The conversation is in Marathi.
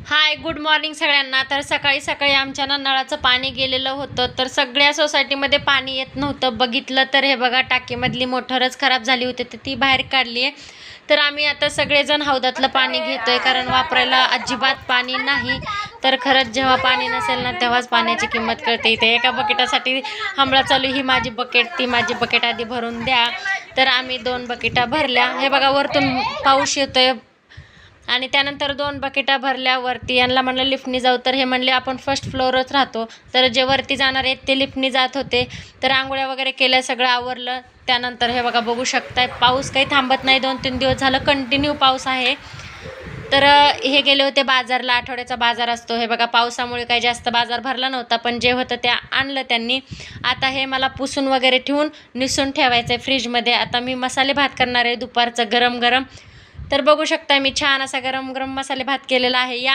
हाय गुड मॉर्निंग सगळ्यांना. तर सकाळी सकाळी आमच्या ना नळाचं पाणी गेलेलं होतं, तर सगळ्या सोसायटीमध्ये पाणी येत नव्हतं. बघितलं तर हे बघा, टाकीमधली मोटरच खराब झाली होती, तर ती बाहेर काढली आहे. तर आम्ही आता सगळेजण हौदातलं पाणी घेतोय, कारण वापरायला अजिबात पाणी नाही. तर खरंच जेव्हा पाणी नसेल ना, तेव्हाच पाण्याची किंमत कळते. इथे एका बकेटासाठी हंबळा चालू, ही माझी बकेट, ती माझी बकेट, आधी भरून द्या. तर आम्ही 2 बकेटा भरल्या. हे बघा, वरतून पाऊस येतोय आणि त्यानंतर 2 बकेटा भरल्या. वरती यांना म्हणलं लिफ्टनी जाऊ, तर हे म्हणले आपण फर्स्ट फ्लोअरच राहतो. तर जे वरती जाणार आहेत ते लिफ्टनी जात होते. तर आंघोळ्या वगैरे केल्या, सगळं आवरलं. त्यानंतर हे बघा, बघू शकताय, पाऊस काही थांबत नाही. 2-3 दिवस झालं कंटिन्यू पाऊस आहे. तर हे गेले होते बाजारला, आठवड्याचा बाजार असतो. हे बघा, पावसामुळे काही जास्त बाजार भरला नव्हता, पण जे होतं ते आणलं त्यांनी. आता हे मला पुसून वगैरे ठेवून निसून ठेवायचं आहे फ्रीजमध्ये. आता मी मसाले भात करणार आहे दुपारचं गरम गरम. तर बघू शकता, मी छान असा गरम गरम मसाले भात केलेला आहे. या